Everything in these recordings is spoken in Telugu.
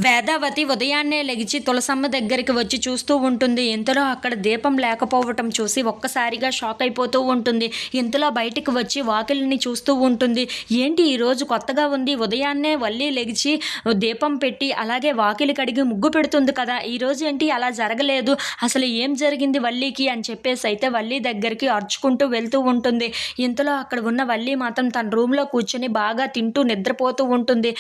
వేదావతి ఉదయాన్నే లెగిచి తులసమ్మ దగ్గరికి వచ్చి చూస్తూ ఉంటుంది. ఇంతలో అక్కడ దీపం లేకపోవటం చూసి ఒక్కసారిగా షాక్ అయిపోతూ ఉంటుంది. ఇంతలో బయటికి వచ్చి వాకిలిని చూస్తూ ఉంటుంది. ఏంటి ఈరోజు కొత్తగా ఉంది, ఉదయాన్నే వల్లి లెగిచి దీపం పెట్టి అలాగే వాకిలి కడిగి ముగ్గు పెడుతుంది కదా, ఈరోజు ఏంటి అలా జరగలేదు, అసలు ఏం జరిగింది వల్లికి అని చెప్పేసి అయితే వల్లి దగ్గరికి అరుచుకుంటూ వెళ్తూ ఉంటుంది. ఇంతలో అక్కడ ఉన్న వల్లి మాత్రం తన రూమ్లో కూర్చొని బాగా తింటూ నిద్రపోతూ ఉంటుంది.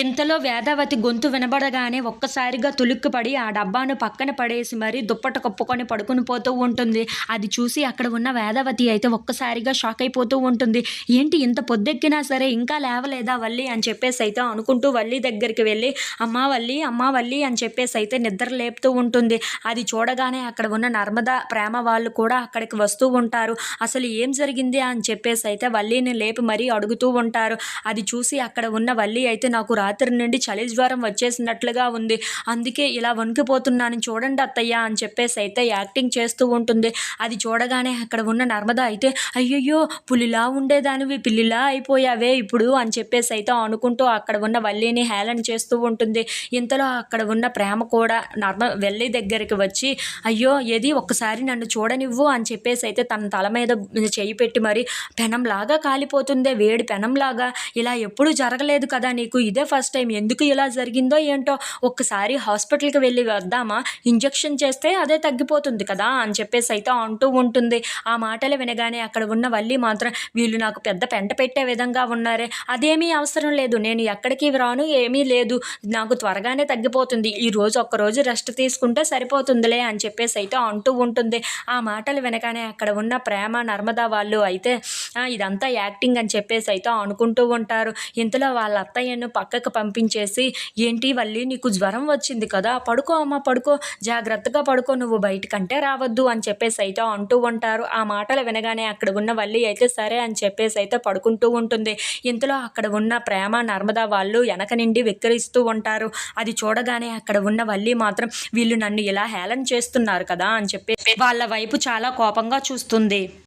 ఇంతలో వేదావతి గొంతు వినబడగానే ఒక్కసారిగా తులుక్కుపడి ఆ డబ్బాను పక్కన పడేసి మరీ దుప్పట కప్పుకొని పడుకుని పోతూ ఉంటుంది. అది చూసి అక్కడ ఉన్న వేదావతి అయితే ఒక్కసారిగా షాక్ అయిపోతూ ఉంటుంది. ఏంటి ఇంత పొద్దెక్కినా సరే ఇంకా లేవలేదా వల్లి అని చెప్పేసి అయితే అనుకుంటూ వల్లి దగ్గరికి వెళ్ళి అమ్మా వల్లి, అమ్మా వల్లి అని చెప్పేసి అయితే నిద్ర లేపుతూ ఉంటుంది. అది చూడగానే అక్కడ ఉన్న నర్మదా ప్రేమ వాళ్ళు కూడా అక్కడికి వస్తూ ఉంటారు. అసలు ఏం జరిగింది అని చెప్పేసి అయితే వల్లిని లేపి మరీ అడుగుతూ ఉంటారు. అది చూసి అక్కడ ఉన్న వల్లి అయితే నాకు రాత్రి నుండి చలి జ్వరం వచ్చేసినట్లుగా ఉంది, అందుకే ఇలా వణికిపోతున్నాను చూడండి అత్తయ్య అని చెప్పేసి అయితే యాక్టింగ్ చేస్తూ ఉంటుంది. అది చూడగానే అక్కడ ఉన్న నర్మద అయితే అయ్యయ్యో పులిలా ఉండేదానివి పిల్లిలా అయిపోయావే ఇప్పుడు అని చెప్పేసి అయితే అనుకుంటూ అక్కడ ఉన్న వల్లిని హేళన చేస్తూ ఉంటుంది. ఇంతలో అక్కడ ఉన్న ప్రేమ కూడా వల్లి దగ్గరికి వచ్చి అయ్యో ఏది ఒక్కసారి నన్ను చూడనివ్వు అని చెప్పేసి అయితే తన తల మీద చేయి పెట్టి మరి పెనంలాగా కాలిపోతుందే, వేడి పెనంలాగా, ఇలా ఎప్పుడూ జరగలేదు కదా నీకు, ఇదే ఫస్ట్ టైం, ఎందుకు ఇలా జరిగిందో ఏంటో, ఒక్కసారి హాస్పిటల్కి వెళ్ళి వద్దామా, ఇంజెక్షన్ చేస్తే అదే తగ్గిపోతుంది కదా అని చెప్పేసి అయితే అంటూ ఉంటుంది. ఆ మాటలు వినగానే అక్కడ ఉన్న వల్లి మాత్రం వీళ్ళు నాకు పెద్ద పెంట పెట్టే విధంగా ఉన్నారే, అదేమీ అవసరం లేదు, నేను ఎక్కడికి రాను, ఏమీ లేదు, నాకు త్వరగానే తగ్గిపోతుంది, ఈ రోజు ఒక్కరోజు రెస్ట్ తీసుకుంటే సరిపోతుందిలే అని చెప్పేసి అయితే అంటూ ఉంటుంది. ఆ మాటలు వినగానే అక్కడ ఉన్న ప్రేమ నర్మదా వాళ్ళు అయితే ఇదంతా యాక్టింగ్ అని చెప్పేసి అయితే అనుకుంటూ ఉంటారు. ఇంతలో వాళ్ళ అత్తయ్యను పక్కకు పంపించేసి ఏంటి వల్లి నీకు జ్వరం వచ్చింది కదా, పడుకో అమ్మ పడుకో, జాగ్రత్తగా పడుకో, నువ్వు బయటకంటే రావద్దు అని చెప్పేసి అయితే అంటూ ఉంటారు. ఆ మాటలు వినగానే అక్కడ ఉన్న వల్లి అయితే సరే అని చెప్పేసి అయితే పడుకుంటూ ఉంటుంది. ఇంతలో అక్కడ ఉన్న ప్రేమ నర్మదా వాళ్ళు వెనక నుండి వెక్కిరిస్తూ ఉంటారు. అది చూడగానే అక్కడ ఉన్న వల్లి మాత్రం వీళ్ళు నన్ను ఇలా హేళన చేస్తున్నారు కదా అని చెప్పి వాళ్ళ వైపు చాలా కోపంగా చూస్తుంది.